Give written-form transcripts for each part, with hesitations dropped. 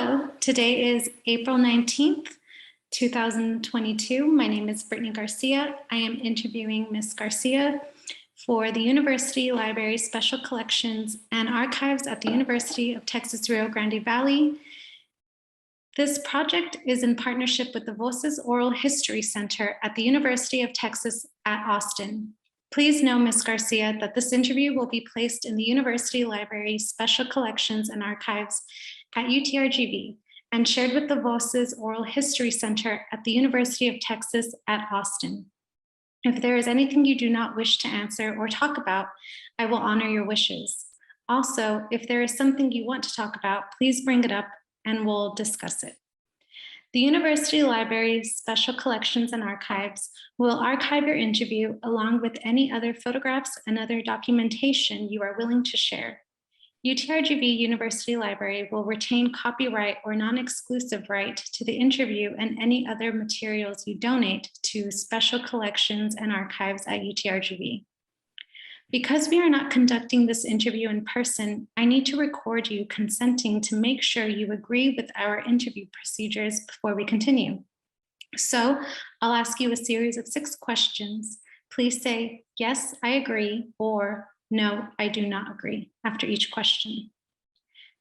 Hello, today is April 19th, 2022. My name is Brittany Garcia. I am interviewing Ms. Garcia for the University Library Special Collections and Archives at the University of Texas Rio Grande Valley. This project is in partnership with the Voces Oral History Center at the University of Texas at Austin. Please know, Ms. Garcia, that this interview will be placed in the University Library Special Collections and Archives at UTRGV and shared with the Voces Oral History Center at the University of Texas at Austin. If there is anything you do not wish to answer or talk about, I will honor your wishes. Also, if there is something you want to talk about, please bring it up and we'll discuss it. The University Library's Special Collections and Archives will archive your interview along with any other photographs and other documentation you are willing to share. UTRGV University Library will retain copyright or non-exclusive right to the interview and any other materials you donate to Special Collections and Archives at UTRGV. Because we are not conducting this interview in person, I need to record you consenting to make sure you agree with our interview procedures before we continue. So I'll ask you a series of 6 questions. Please say, yes, I agree, or no, I do not agree after each question.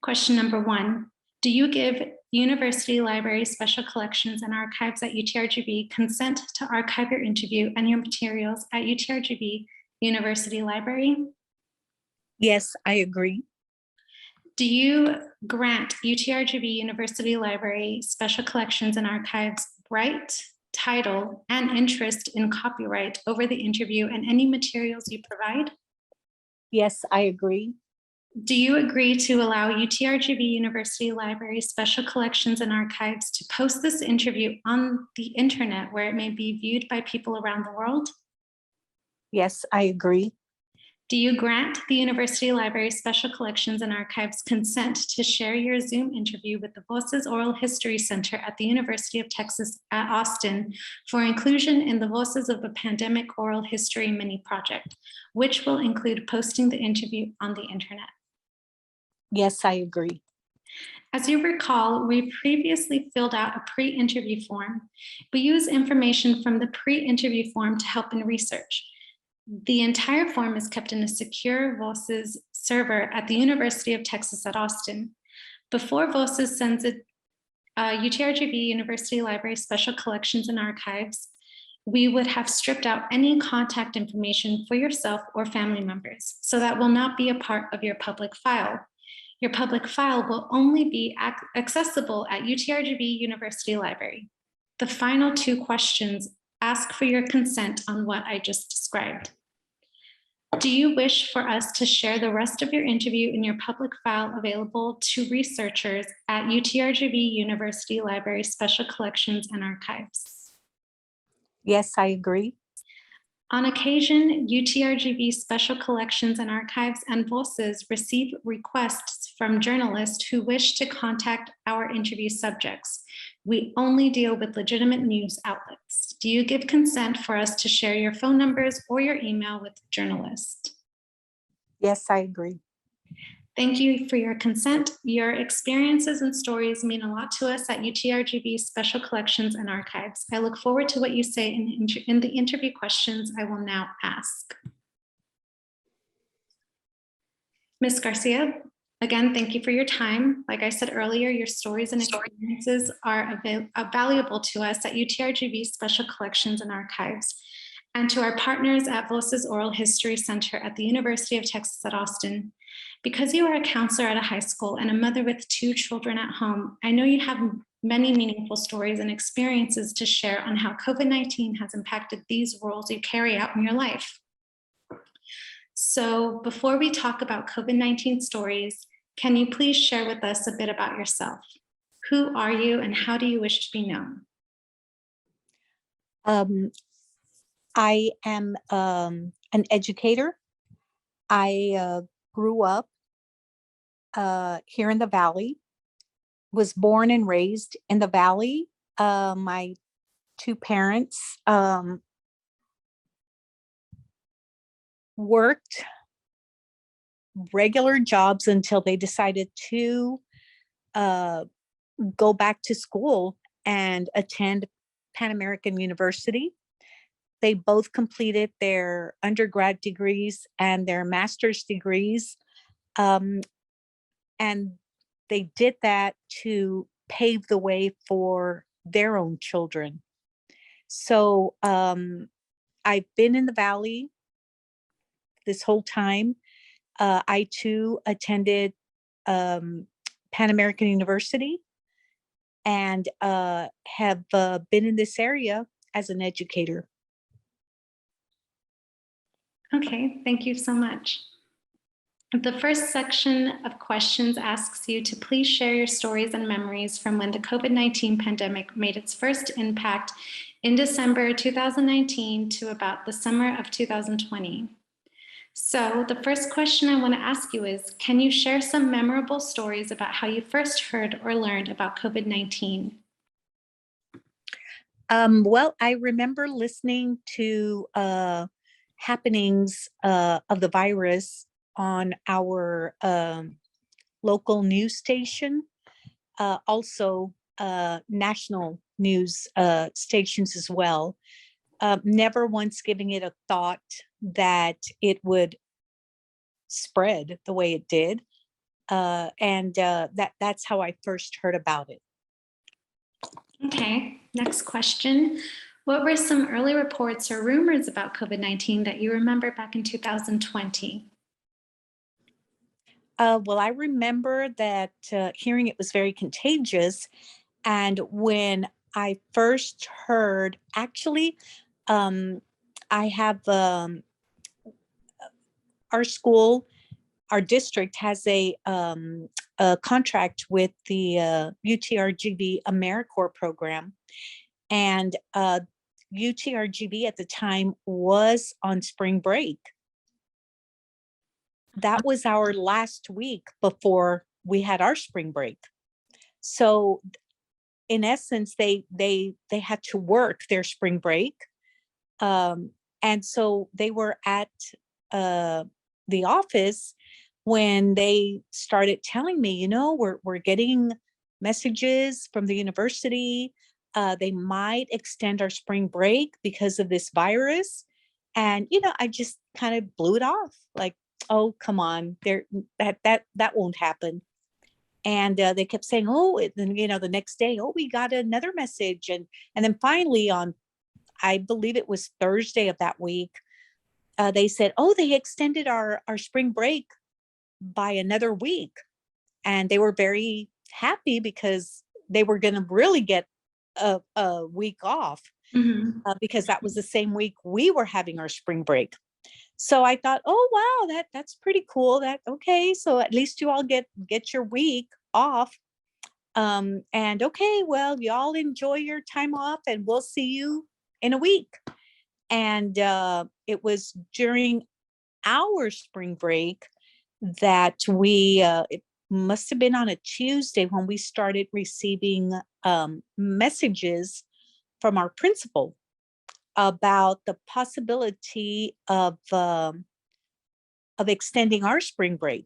Question number 1, do you give University Library Special Collections and Archives at UTRGV consent to archive your interview and your materials at UTRGV University Library? Yes, I agree. Do you grant UTRGV University Library Special Collections and Archives right, title, and interest in copyright over the interview and any materials you provide? Yes, I agree. Do you agree to allow UTRGV University Library Special Collections and Archives to post this interview on the internet where it may be viewed by people around the world? Yes, I agree. Do you grant the University Library Special Collections and Archives consent to share your Zoom interview with the Voces Oral History Center at the University of Texas at Austin for inclusion in the Voices of a Pandemic Oral History mini project, which will include posting the interview on the internet? Yes, I agree. As you recall, we previously filled out a pre-interview form. We use information from the pre-interview form to help in research. The entire form is kept in a secure Voces server at the University of Texas at Austin. Before Voces sends it UTRGV University Library Special Collections and Archives, we would have stripped out any contact information for yourself or family members, so that will not be a part of your public file. Your public file will only be accessible at UTRGV University Library. The final 2 questions ask for your consent on what I just described. Do you wish for us to share the rest of your interview in your public file available to researchers at UTRGV University Library Special Collections and Archives? Yes, I agree. On occasion, UTRGV Special Collections and Archives and Voces receive requests from journalists who wish to contact our interview subjects. We only deal with legitimate news outlets. Do you give consent for us to share your phone numbers or your email with journalists? Yes, I agree. Thank you for your consent. Your experiences and stories mean a lot to us at UTRGV Special Collections and Archives. I look forward to what you say in the interview questions I will now ask. Ms. Garcia, again, thank you for your time. Like I said earlier, your stories and experiences are valuable to us at UTRGV Special Collections and Archives, and to our partners at Voces Oral History Center at the University of Texas at Austin. Because you are a counselor at a high school and a mother with 2 children at home, I know you have many meaningful stories and experiences to share on how COVID-19 has impacted these roles you carry out in your life. So before we talk about COVID-19 stories, can you please share with us a bit about yourself? Who are you and how do you wish to be known? I am an educator. I grew up here in the Valley, was born and raised in the Valley. My 2 parents worked regular jobs until they decided to go back to school and attend Pan American University. They both completed their undergrad degrees and their master's degrees. Um, and they did that to pave the way for their own children. So I've been in the Valley this whole time. I too attended Pan American University and have been in this area as an educator. Okay, thank you so much. The first section of questions asks you to please share your stories and memories from when the COVID-19 pandemic made its first impact in December 2019 to about the summer of 2020. So the first question I want to ask you is, can you share some memorable stories about how you first heard or learned about COVID-19? Well, I remember listening to happenings of the virus on our local news station, also national news stations as well. Never once giving it a thought that it would spread the way it did. And that's how I first heard about it. Okay, next question. What were some early reports or rumors about COVID-19 that you remember back in 2020? Well, I remember that hearing it was very contagious. And when I first heard, actually, I have our school, our district has a contract with the UTRGV AmeriCorps program. And UTRGV at the time was on spring break. That was our last week before we had our spring break. So in essence, they had to work their spring break. And so they were at the office when they started telling me, you know, we're getting messages from the university. They might extend our spring break because of this virus. And, you know, I just kind of blew it off like, oh, come on, that won't happen. And they kept saying, oh, then, you know, the next day, oh, we got another message. And then finally on, I believe it was Thursday of that week, they said, oh, they extended our spring break by another week. And they were very happy because they were going to really get a week off because that was the same week we were having our spring break. So I thought, oh, wow, that's pretty cool. That okay. So at least you all get your week off. And okay, well, y'all enjoy your time off and we'll see you in a week. And it was during our spring break that it must have been on a Tuesday when we started receiving messages from our principal about the possibility of extending our spring break.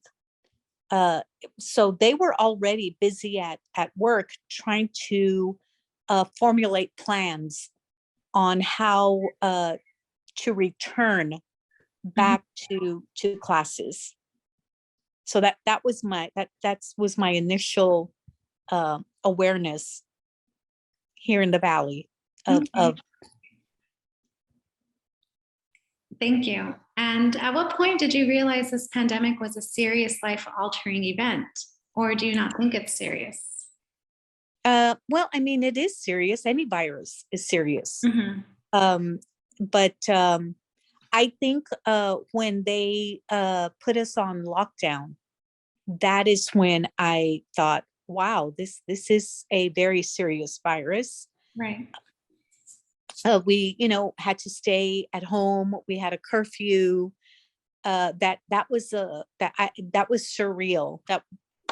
So they were already busy at work trying to formulate plans on how to return back to classes. So that was my initial awareness here in the Valley of. Thank you. And at what point did you realize this pandemic was a serious life-altering event, or do you not think it's serious? Well, I mean, it is serious. Any virus is serious. But I think when they put us on lockdown, that is when I thought, wow, this is a very serious virus. Right. We, you know, had to stay at home. We had a curfew. That was surreal. That,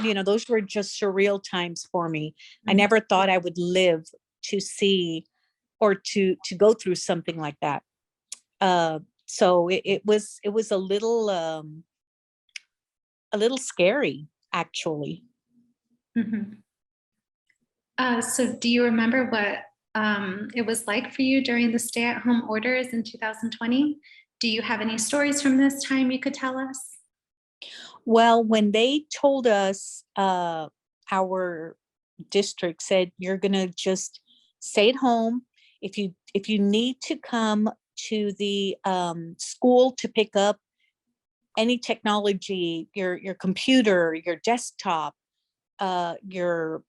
you know, those were just surreal times for me. I never thought I would live to see or to go through something like that. So it was a little scary, actually. So do you remember what it was like for you during the stay-at-home orders in 2020? Do you have any stories from this time you could tell us? Well, when they told us, our district said, you're gonna just stay at home. If you need to come to the school to pick up any technology, your computer, your desktop, your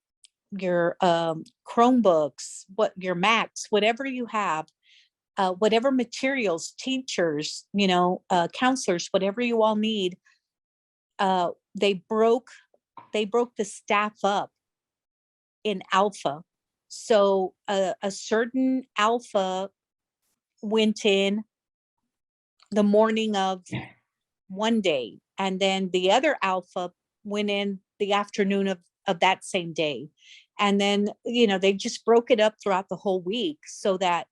Chromebooks, what your Macs, whatever you have, whatever materials, teachers, counselors, whatever you all need, uh, they broke they broke the staff up in alpha. So a certain alpha went in the morning of one day, and then the other alpha went in the afternoon of that same day. And then, they just broke it up throughout the whole week so that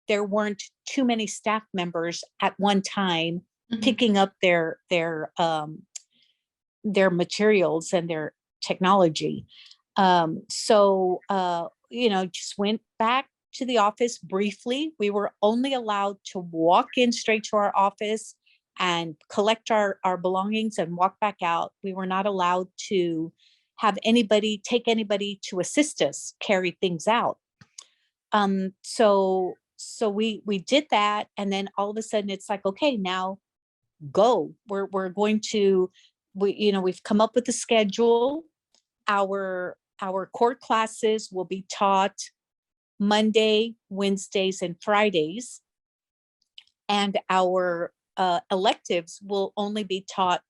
there weren't too many staff members at one time Mhm. picking up their materials and their technology. Just went back to the office briefly. We were only allowed to walk in straight to our office and collect our belongings and walk back out. We were not allowed to take anybody to assist us carry things out. So we did that, and then all of a sudden it's like, okay, now go. We're going to we've come up with a schedule. Our core classes will be taught Monday, Wednesdays, and Fridays, and our electives will only be taught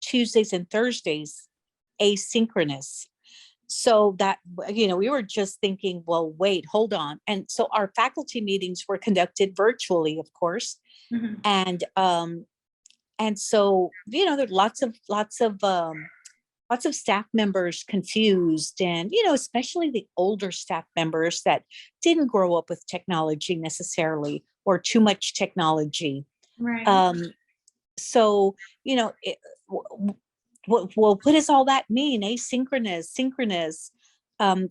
Tuesdays and Thursdays, asynchronous. So that, we were just thinking, well, wait, hold on. And so our faculty meetings were conducted virtually, of course. Mhm. And so, there are lots of staff members confused, and, especially the older staff members that didn't grow up with technology necessarily, or too much technology. Right. Um, so, what does all that mean? Asynchronous, synchronous. We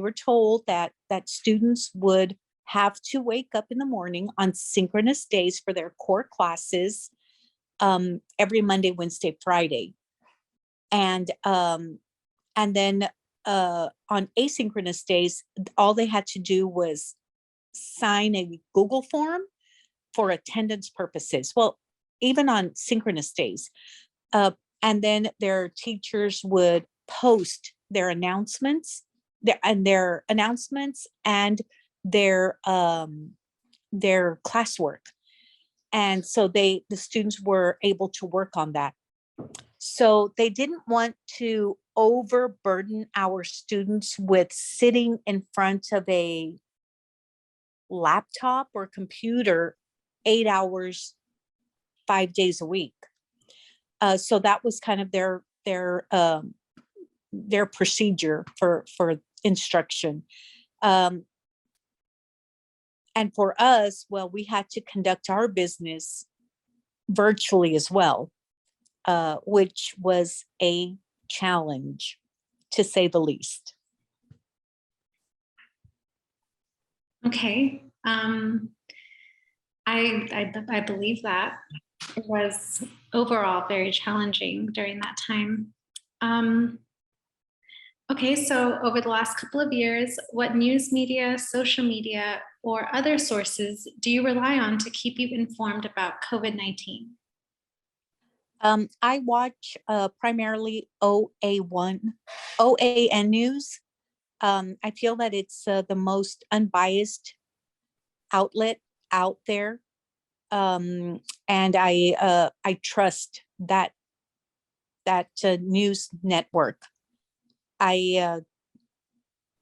were told that students would have to wake up in the morning on synchronous days for their core classes, every Monday, Wednesday, Friday. And then on asynchronous days, all they had to do was sign a Google form for attendance purposes. Well, even on synchronous days. Uh, and then their teachers would post their announcements, and their classwork. And so the students were able to work on that. So they didn't want to overburden our students with sitting in front of a laptop or computer 8 hours, 5 days a week. So that was kind of their procedure for instruction. And for us, well, we had to conduct our business virtually as well, which was a challenge, to say the least. Okay. I believe that it was overall very challenging during that time. Um, okay, so over the last couple of years, what news media, social media, or other sources do you rely on to keep you informed about COVID-19? I watch primarily OAN News. I feel that it's the most unbiased outlet out there, and I trust that news network. I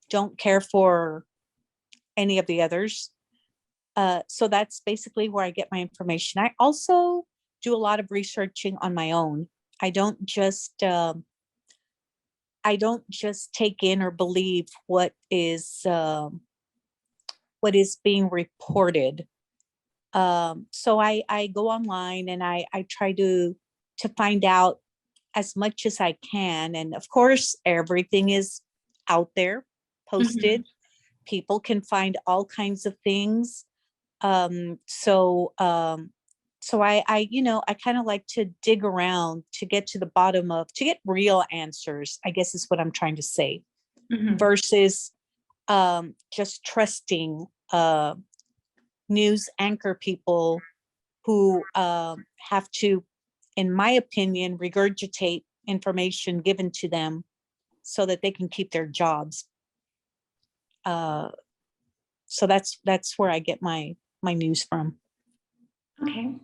don't care for any of the others. So that's basically where I get my information. I also do a lot of researching on my own. I don't just take in or believe what is being reported. So I go online, and I try to find out as much as I can. And of course, everything is out there Mhm. posted. People can find all kinds of things. Um, so, um, so I kind of like to dig around to get to the bottom of, to get real answers, I guess is what I'm trying to say, Mhm. versus just trusting news anchor people who have to, in my opinion, regurgitate information given to them so that they can keep their jobs. Uh, so that's where I get my news from. Okay.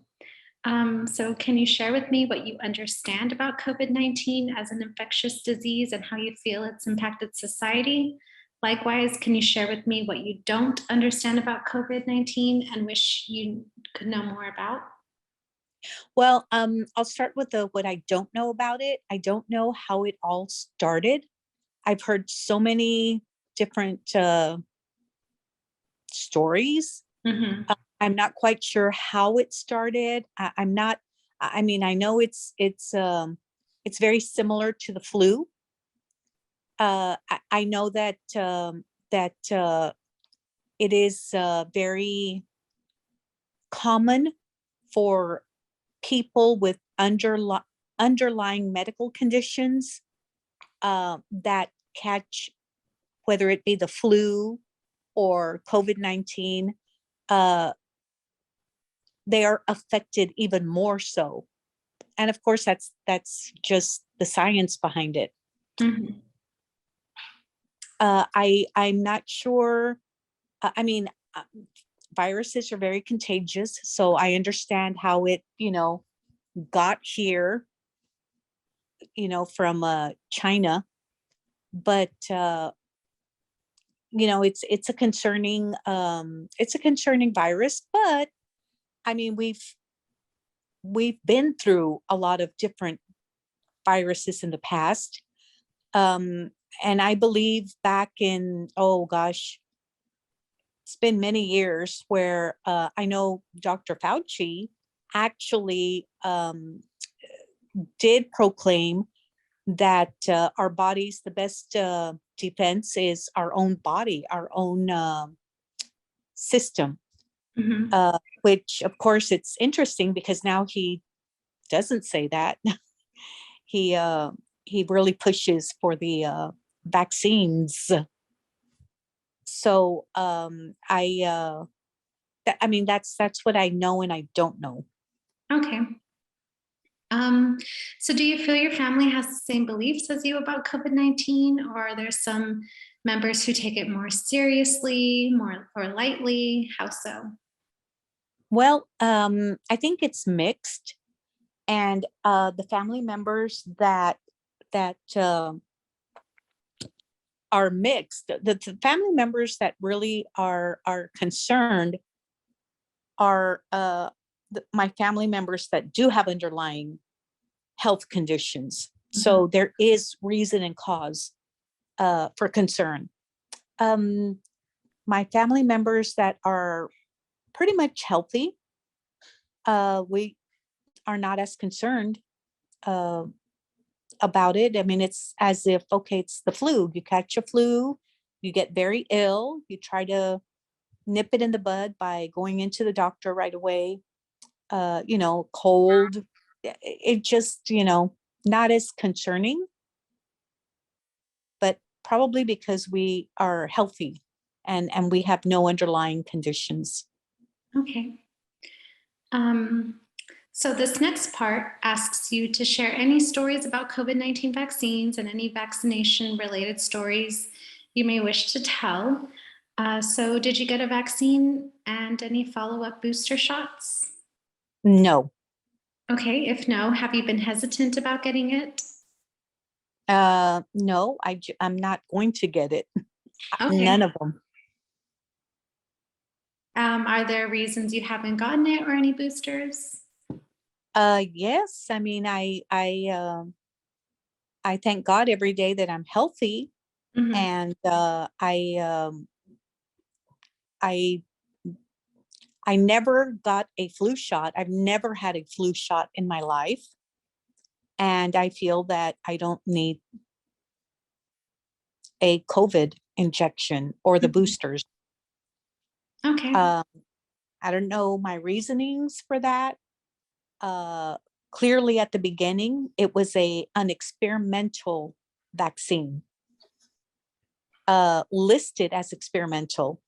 So can you share with me what you understand about COVID-19 as an infectious disease and how you feel it's impacted society? Likewise, can you share with me what you don't understand about COVID-19 and wish you could know more about? Well, I'll start with the what I don't know about it. I don't know how it all started. I've heard so many different stories. Mhm. I'm not quite sure how it started. I'm not. I mean, I know it's very similar to the flu. I know that it is very common for people with underlying medical conditions that catch, whether it be the flu or COVID-19, uh, they are affected even more so. And of course, that's just the science behind it. Mhm. I'm not sure. I mean, uh, viruses are very contagious, so I understand how it, got here, from China, but it's a concerning virus. But I mean, we've been through a lot of different viruses in the past. Um, and I believe back in, oh gosh, it's been many years where I know Dr. Fauci actually did proclaim that our bodies, the best defense is our own body, our own system. Mhm. Which, of course, it's interesting because now he doesn't say that. he uh, he really pushes for the vaccines. So I mean, that's what I know and I don't know. Okay. Um, so do you feel your family has the same beliefs as you about COVID-19, or are there some members who take it more seriously, more or lightly? How so? Well, I think it's mixed, and the family members that are mixed, the family members that really are concerned are my family members that do have underlying health conditions. Mhm. So there is reason and cause for concern. Um, my family members that are pretty much healthy, we are not as concerned uh, about it. I mean, it's as if, okay, it's the flu. You catch a flu, you get very ill, you try to nip it in the bud by going into the doctor right away. Cold. It just, not as concerning, but probably because we are healthy and we have no underlying conditions. Okay. Um, so this next part asks you to share any stories about COVID-19 vaccines and any vaccination related stories you may wish to tell. So did you get a vaccine and any follow-up booster shots? No. Okay, if no, have you been hesitant about getting it? No, I'm not going to get it. Okay. None of them. Are there reasons you haven't gotten it or any boosters? Yes. I mean, I thank God every day that I'm healthy, Mhm. and I I never got a flu shot. I've never had a flu shot in my life, and I feel that I don't need a COVID injection or the Mhm. boosters. Okay. Um, I don't know my reasonings for that. Uh, Clearly at the beginning, it was an experimental vaccine, listed as experimental.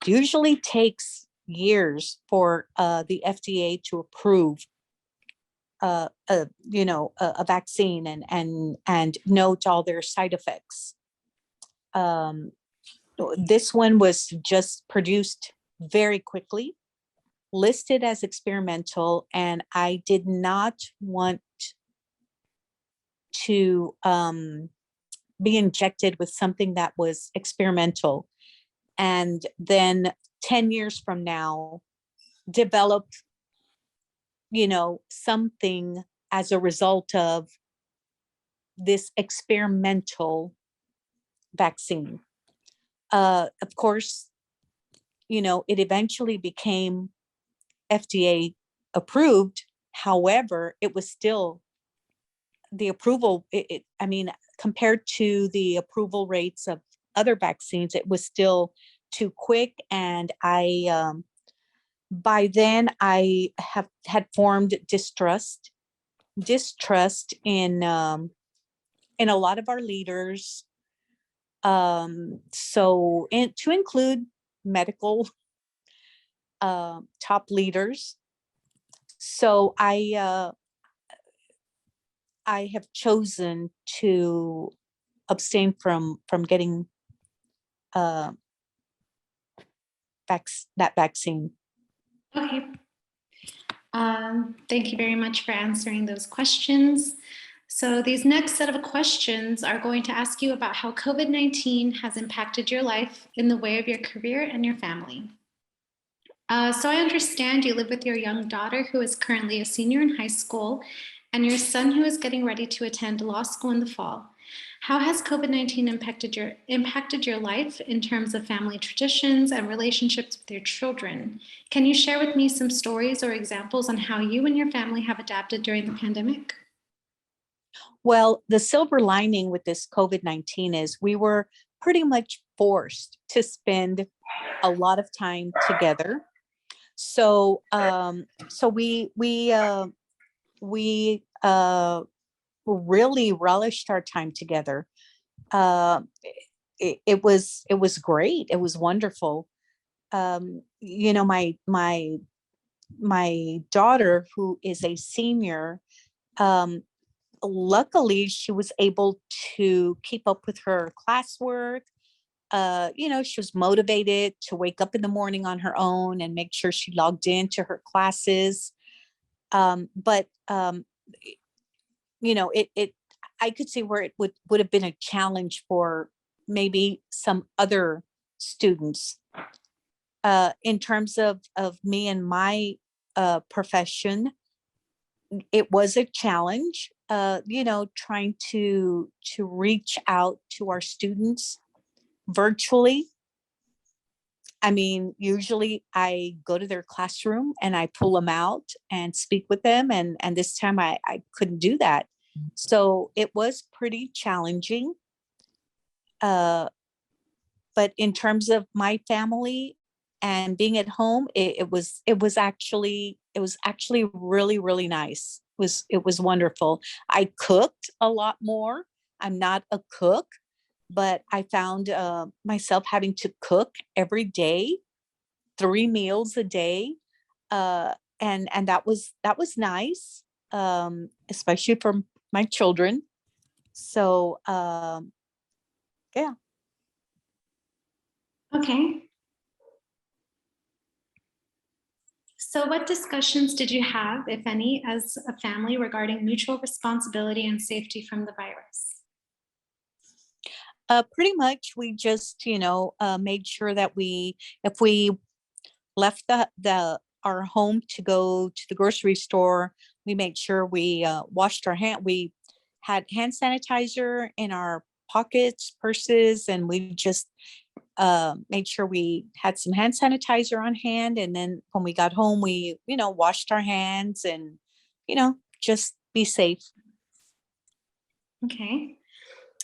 Usually takes years for the FDA to approve a vaccine and note all their side effects. Um, this one was just produced very quickly, listed as experimental, and I did not want to be injected with something that was experimental and then 10 years from now develop, something as a result of this experimental vaccine. Of course, it eventually became FDA approved. However, it was still the approval. I mean, compared to the approval rates of other vaccines, it was still too quick. And by then had formed distrust in a lot of our leaders. So to include medical top leaders. So I have chosen to abstain from getting uh, that vaccine. Okay. Thank you very much for answering those questions. So these next set of questions are going to ask you about how COVID-19 has impacted your life in the way of your career and your family. So I understand you live with your young daughter who is currently a senior in high school and your son who is getting ready to attend law school in the fall. How has COVID-19 impacted your life in terms of family traditions and relationships with your children? Can you share with me some stories or examples on how you and your family have adapted during the pandemic? Well, the silver lining with this COVID-19 is we were pretty much forced to spend a lot of time together. So, so we really relished our time together. Uh, it was great. It was wonderful. My daughter, who is a senior, um, luckily she was able to keep up with her classwork. She was motivated to wake up in the morning on her own and make sure she logged into her classes. But it I could see where it would have been a challenge for maybe some other students. In terms of me and my profession, it was a challenge. Trying to reach out to our students virtually. I mean, usually I go to their classroom and I pull them out and speak with them. And this time I couldn't do that. So it was pretty challenging. Uh, but in terms of my family and being at home, it was actually really, really nice. It was wonderful. I cooked a lot more. I'm not a cook, but I found myself having to cook every day, 3 meals a day, and that was nice, especially for my children. So yeah. Okay. So what discussions did you have, if any, as a family regarding mutual responsibility and safety from the virus? Pretty much, we just made sure that if we left the our home to go to the grocery store, we made sure we washed our hand. We had hand sanitizer in our pockets, purses, and we just made sure we had some hand sanitizer on hand. And then when we got home, we washed our hands and just be safe. Okay.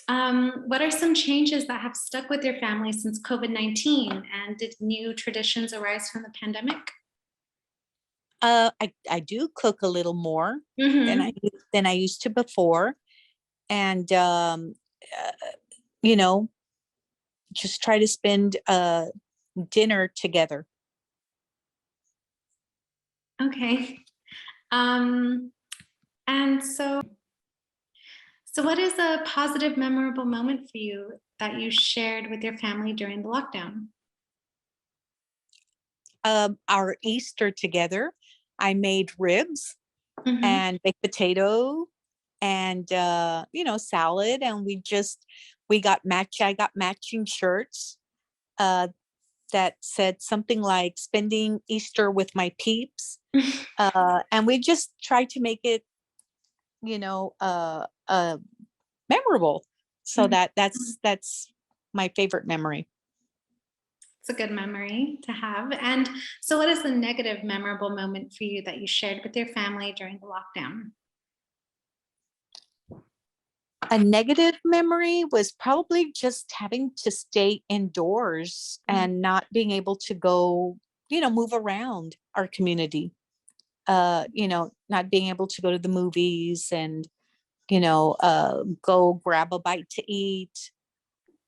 What are some changes that have stuck with your family since COVID-19? And did new traditions arise from the pandemic? I do cook a little more than Hmm. than I used to before, and uh, you know, just try to spend dinner together. Okay. Um, and so what is a positive, memorable moment for you that you shared with your family during the lockdown? Our Easter together, I made ribs Hmm. and baked potato and salad, and we got I got matching shirts uh that said something like spending Easter with my peeps, and we just tried to make it you know uh uh memorable. So that's my favorite memory. It's a good memory to have. And so, what is the negative, memorable moment for you that you shared with your family during the lockdown? A negative memory was probably just having to stay indoors Mhm. and not being able to go, move around our community. Not being able to go to the movies and, go grab a bite to eat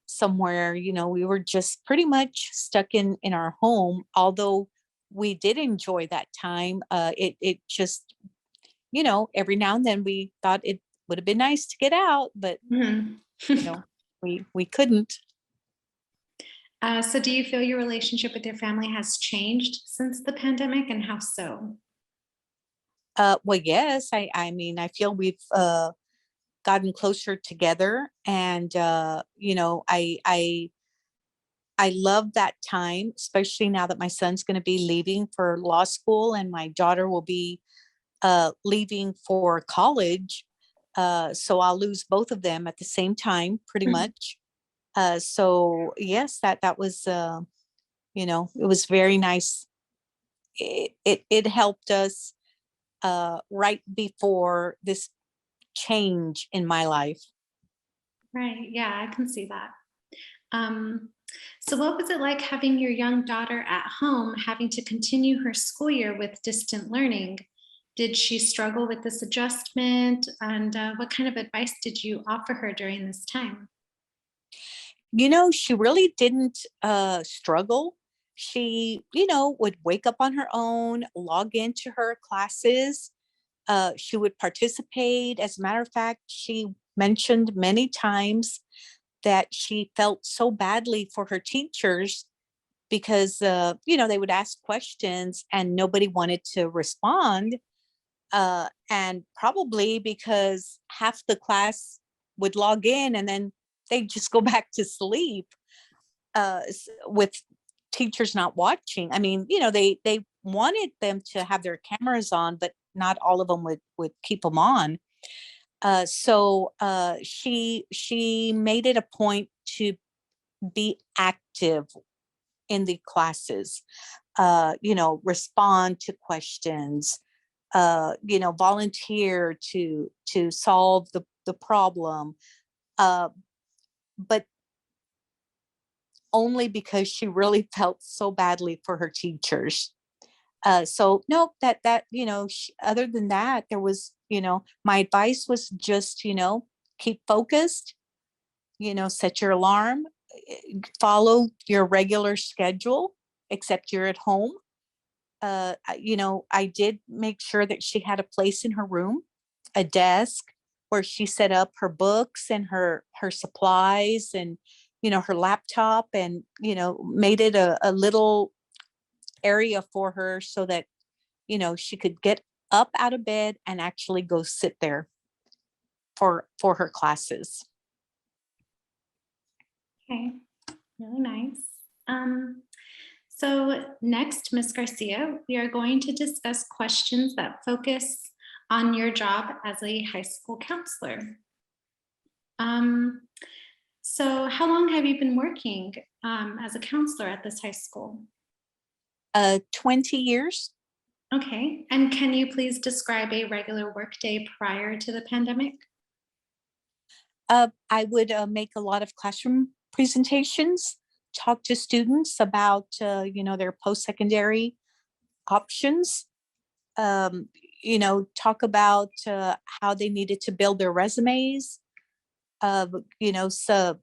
somewhere. We were just pretty much stuck in our home, although we did enjoy that time. It just, every now and then we thought it would have been nice to get out, but Mhm. you know, we couldn't. So, do you feel your relationship with your family has changed since the pandemic, and how so? Well, yes, I mean, I feel we've gotten closer together, and I love that time, especially now that my son's going to be leaving for law school, and my daughter will be leaving for college. So I'll lose both of them at the same time, pretty Mhm. much. So yes, that was it was very nice. It helped us right before this change in my life. Right. Yeah, I can see that. Um, so, what was it like having your young daughter at home, having to continue her school year with distant learning? Did she struggle with this adjustment? And what kind of advice did you offer her during this time? She really didn't struggle. She, would wake up on her own, log into her classes. She would participate. As a matter of fact, she mentioned many times that she felt so badly for her teachers because, they would ask questions and nobody wanted to respond. And probably because half the class would log in and then they'd just go back to sleep with teachers not watching. I mean, they wanted them to have their cameras on, but not all of them would keep them on. So she made it a point to be active in the classes. Respond to questions. Volunteer to solve the problem. Uh, but only because she really felt so badly for her teachers. So no, other than that, there was, my advice was just, keep focused, set your alarm, follow your regular schedule, except you're at home. I did make sure that she had a place in her room, a desk where she set up her books and her supplies and, her laptop, and, made it a little area for her so that, she could get up out of bed and actually go sit there for her classes. Okay, really nice. Um, so, next, Ms. Garcia, we are going to discuss questions that focus on your job as a high school counselor. Um, so, how long have you been working as a counselor at this high school? 20 years. Okay, and can you please describe a regular workday prior to the pandemic? I would make a lot of classroom presentations, talk to students about, their post-secondary options, um, talk about how they needed to build their resumes, so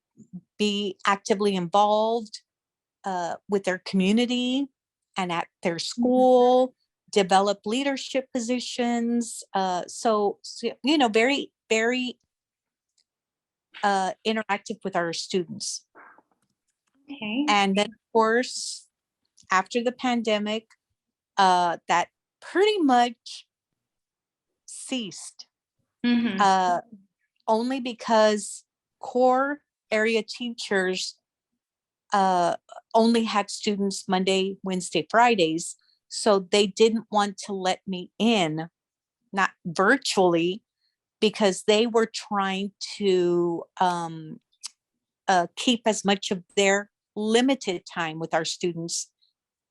be actively involved with their community and at their school, develop leadership positions. Very, very interactive with our students. Okay. And then, of course, after the pandemic, that pretty much ceased, Mhm. only because core area teachers only had students Monday, Wednesday, Fridays. So they didn't want to let me in, not virtually, because they were trying to keep as much of their limited time with our students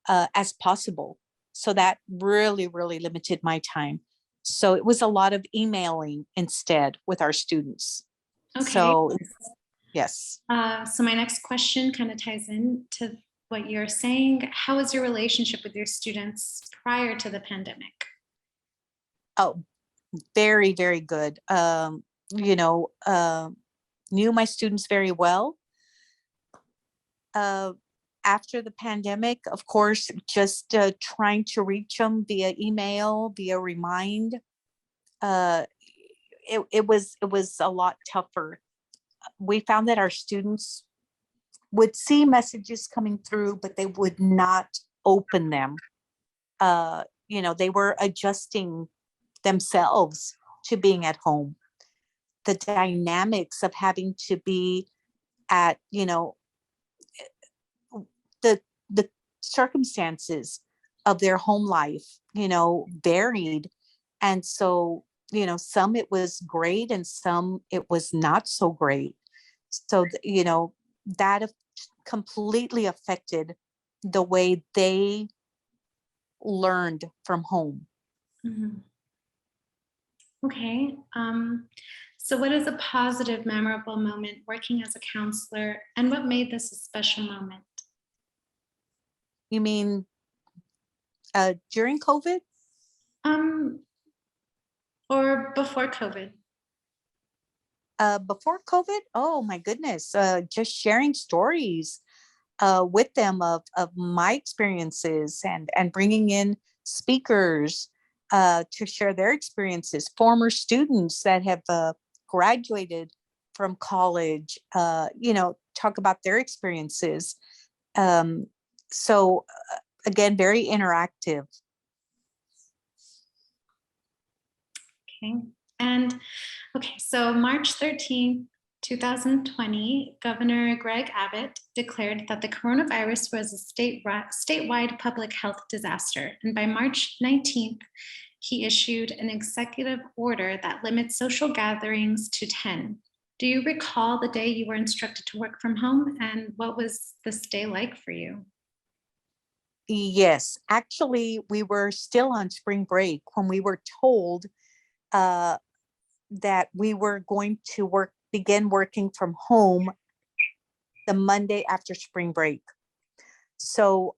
as possible. So that really, really limited my time. So it was a lot of emailing instead with our students. Okay. So yes. So my next question kind of ties into what you're saying. How was your relationship with your students prior to the pandemic? Oh, very, very good. Knew my students very well. Uh, After the pandemic, of course, just trying to reach them via email, via remind. Uh, it was a lot tougher. We found that our students would see messages coming through, but they would not open them. They were adjusting themselves to being at home. The dynamics of having to be at, the the circumstances of their home life, varied. And so, some it was great and some it was not so great. So, that completely affected the way they learned from home. Mhm. Okay. So what is a positive, memorable moment working as a counselor, and what made this a special moment? You mean during COVID? Um, or before COVID? Before COVID? Oh my goodness. Just sharing stories with them of my experiences, and bringing in speakers to share their experiences, former students that have graduated from college, talk about their experiences. Um, so again, very interactive. Okay. And okay, so March 13th, 2020, Governor Greg Abbott declared that the coronavirus was a statewide public health disaster. And by March 19th, he issued an executive order that limits social gatherings to 10. Do you recall the day you were instructed to work from home, and what was this day like for you? Yes, actually, we were still on spring break when we were told uh, that we were going to begin working from home the Monday after spring break. So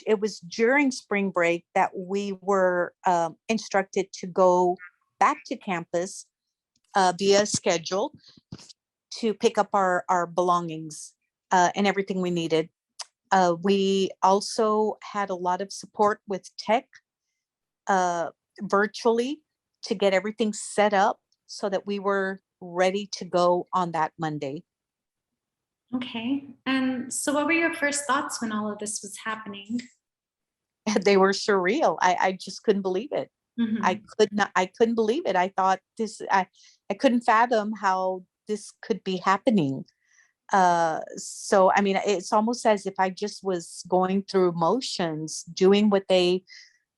it was during spring break that we were instructed to go back to campus via schedule to pick up our belongings and everything we needed. We also had a lot of support with tech uh, virtually to get everything set up so that we were ready to go on that Monday. Okay. And so, what were your first thoughts when all of this was happening? They were surreal. I just couldn't believe it. Mhm. I couldn't believe it. I thought I couldn't fathom how this could be happening. So I mean, it's almost as if I just was going through motions, doing what they,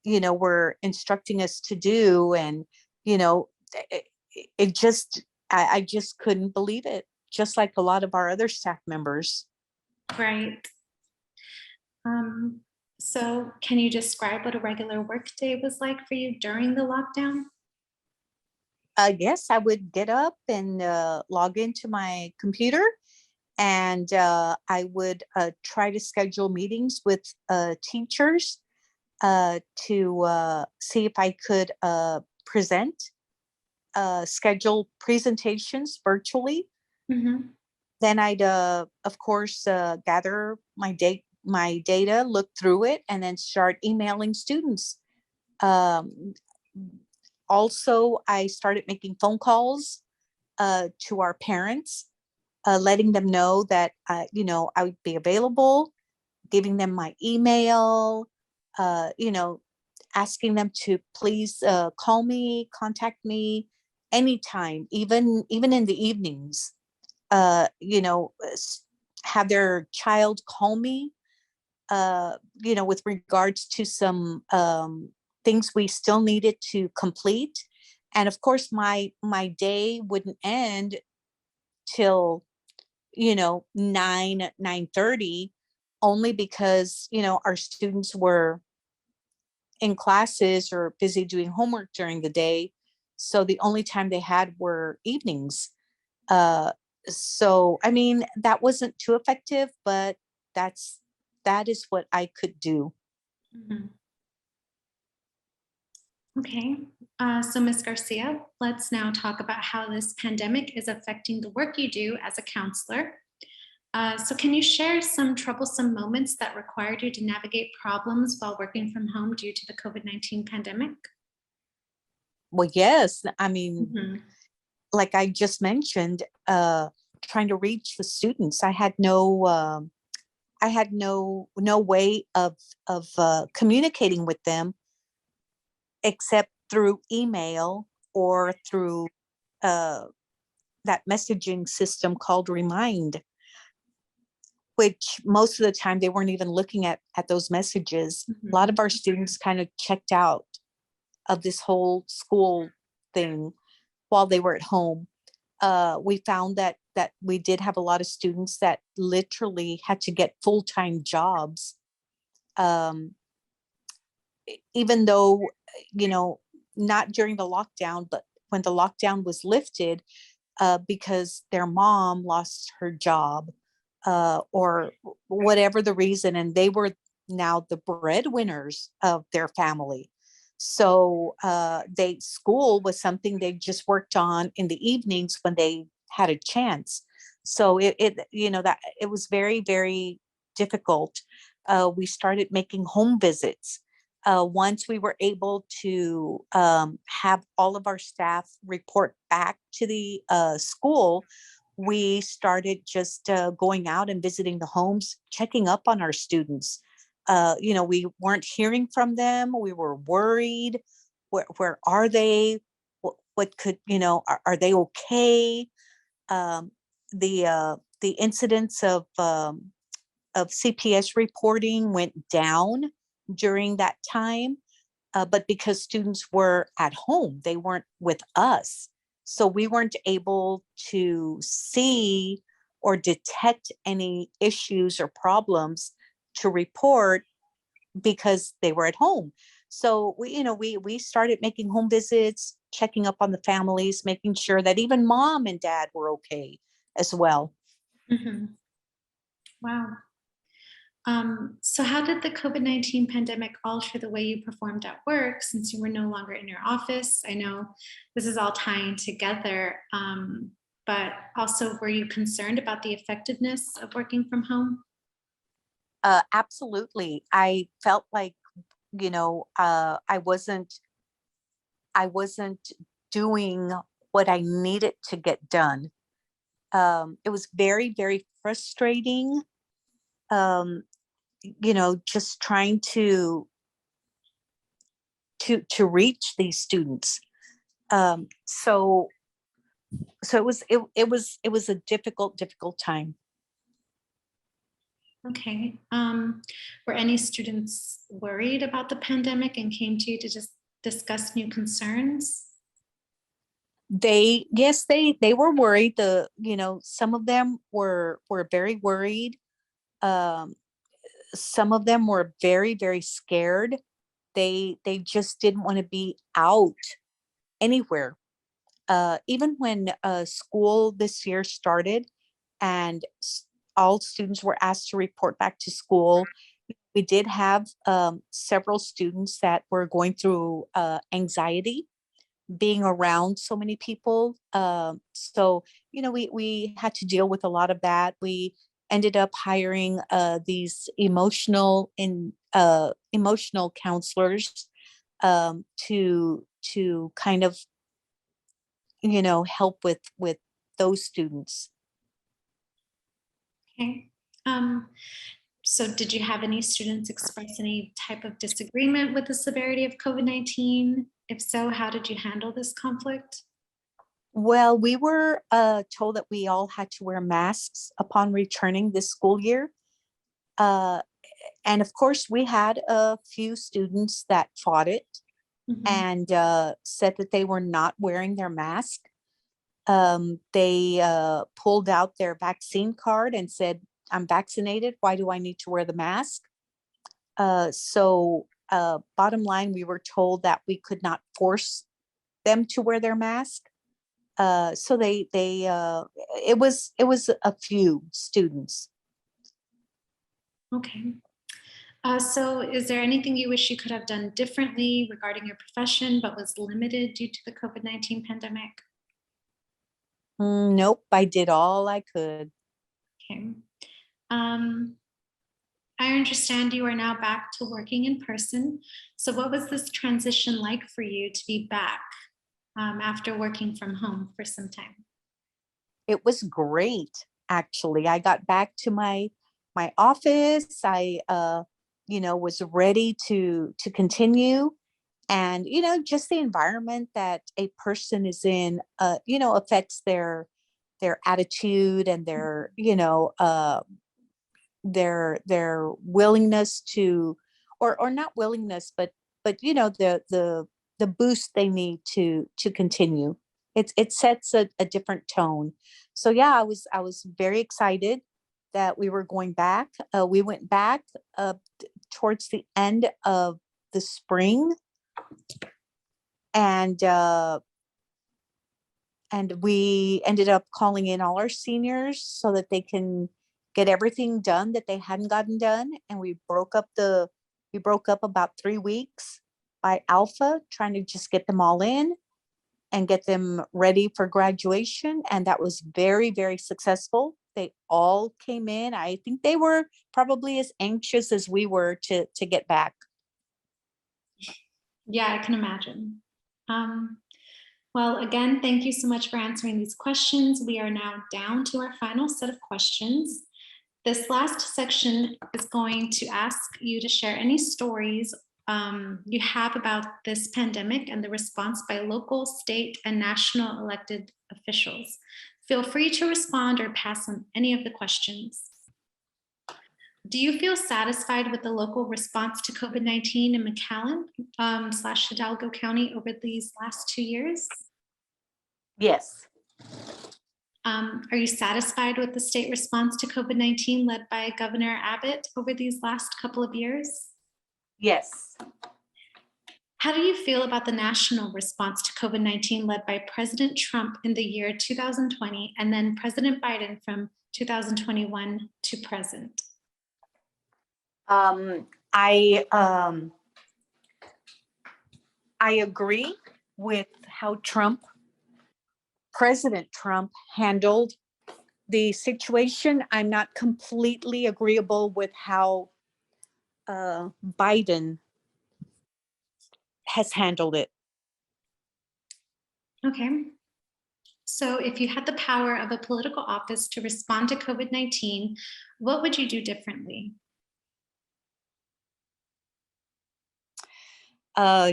were instructing us to do. And, you know, it, it just, I just couldn't believe it, just like a lot of our other staff members. Right. Um, so, can you describe what a regular work day was like for you during the lockdown? Yes, I would get up and log into my computer, and I would try to schedule meetings with teachers to see if I could present, schedule presentations virtually. Mhm. Then I'd, of course, gather my data, look through it, and then start emailing students. Um, Also, I started making phone calls to our parents, letting them know that I would be available, giving them my email, uh, you know, asking them to please call me, contact me anytime, even in the evenings. Have their child call me, with regards to some things we still needed to complete. And of course, my day wouldn't end till 9:30, only because our students were in classes or busy doing homework during the day. So the only time they had were evenings. Uh, so I mean, that wasn't too effective, but that's that is what I could do. Mhm. Okay. So Ms. Garcia, let's now talk about how this pandemic is affecting the work you do as a counselor. So can you share some troublesome moments that required you to navigate problems while working from home due to the COVID-19 pandemic? Well, yes, I mean, Mhm. like I just mentioned, trying to reach the students, I had no way of communicating with them except through email or through uh, that messaging system called Remind, which most of the time they weren't even looking at those messages. A lot Mhm. of our students kind of checked out of this whole school thing while they were at home. We found that we did have a lot of students that literally had to get full-time jobs, um, even though, you know, not during the lockdown, but when the lockdown was lifted, because their mom lost her job, or whatever the reason, and they were now the breadwinners of their family. So they school was something they just worked on in the evenings when they had a chance. So that it was very, very difficult. We started making home visits. Once we were able to have all of our staff report back to the school, we started just going out and visiting the homes, checking up on our students. We weren't hearing from them. We were worried. Where are they? What could, are they okay? Um, the incidence of CPS reporting went down during that time, but because students were at home, they weren't with us. So we weren't able to see or detect any issues or problems to report because they were at home. So we started making home visits, checking up on the families, making sure that even mom and dad were okay as well. Mhm. Wow. So how did the COVID-19 pandemic alter the way you performed at work since you were no longer in your office? I know this is all tying together, but also were you concerned about the effectiveness of working from home? Absolutely. I felt like, I wasn't doing what I needed to get done. It was very, very frustrating. Um, just trying to reach these students. So it was a difficult time. Okay. Were any students worried about the pandemic and came to you to just discuss new concerns? They were worried. Some of them were very worried. Um, some of them were very, very scared. They just didn't want to be out anywhere. even when school this year started and all students were asked to report back to school, we did have several students that were going through anxiety being around so many people. So, we had to deal with a lot of that. We ended up hiring these emotional counselors to kind of, help with those students. Okay. Um, so did you have any students express any type of disagreement with the severity of COVID-19? If so, how did you handle this conflict? Well, we were told that we all had to wear masks upon returning this school year. Uh, and of course, we had a few students that fought it Mhm. and said that they were not wearing their mask. They pulled out their vaccine card and said, "I'm vaccinated. Why do I need to wear the mask?" So, bottom line, we were told that we could not force them to wear their mask. So it was a few students. Okay. So is there anything you wish you could have done differently regarding your profession, but was limited due to the COVID-19 pandemic? Nope, I did all I could. Okay. Um, I understand you are now back to working in person. So what was this transition like for you to be back after working from home for some time? It was great, actually. I got back to my office. I was ready to continue. And just the environment that a person is in affects their attitude and their willingness to, or not willingness, but the boost they need to continue. It sets a different tone. So yeah, I was very excited that we were going back. We went back towards the end of the spring, and we ended up calling in all our seniors so that they can get everything done that they hadn't gotten done. And we broke up about 3 weeks by alpha, trying to just get them all in and get them ready for graduation. And that was very, very successful. They all came in. I think they were probably as anxious as we were to get back. Yeah, I can imagine. Um, well, again, thank you so much for answering these questions. We are now down to our final set of questions. This last section is going to ask you to share any stories you have about this pandemic and the response by local, state, and national elected officials. Feel free to respond or pass on any of the questions. Do you feel satisfied with the local response to COVID-19 in McAllen / Hidalgo County over these last 2 years? Yes. Are you satisfied with the state response to COVID-19 led by Governor Abbott over these last couple of years? Yes. How do you feel about the national response to COVID-19 led by President Trump in the year 2020 and then President Biden from 2021 to present? I agree with how President Trump handled the situation. I'm not completely agreeable with how Biden has handled it. Okay. So if you had the power of a political office to respond to COVID-19, what would you do differently?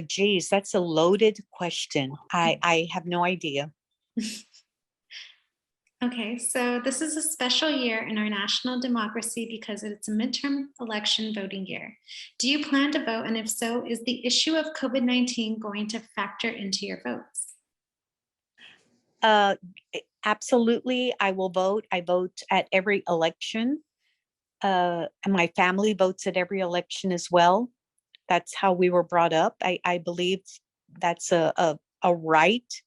Geez, that's a loaded question. I have no idea. Okay, so this is a special year in our national democracy because it's a midterm election voting year. Do you plan to vote? And if so, is the issue of COVID-19 going to factor into your votes? Uh, Absolutely, I will vote. I vote at every election. And my family votes at every election as well. That's how we were brought up. I believe that's a right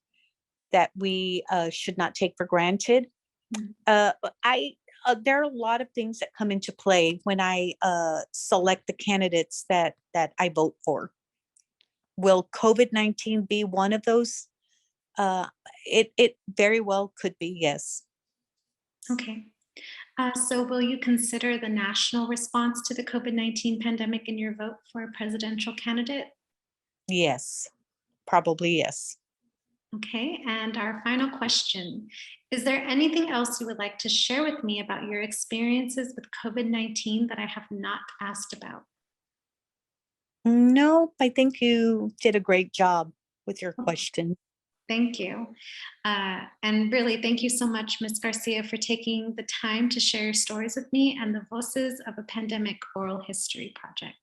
that we should not take for granted. Mm. There are a lot of things that come into play when I select the candidates that I vote for. Will COVID-19 be one of those? It very well could be, yes. Okay. So will you consider the national response to the COVID-19 pandemic in your vote for a presidential candidate? Yes, probably yes. Okay, and our final question. Is there anything else you would like to share with me about your experiences with COVID-19 that I have not asked about? No, I think you did a great job with your question. Thank you. And really, thank you so much, Ms. Garcia, for taking the time to share your stories with me and the Voices of a Pandemic Oral History Project.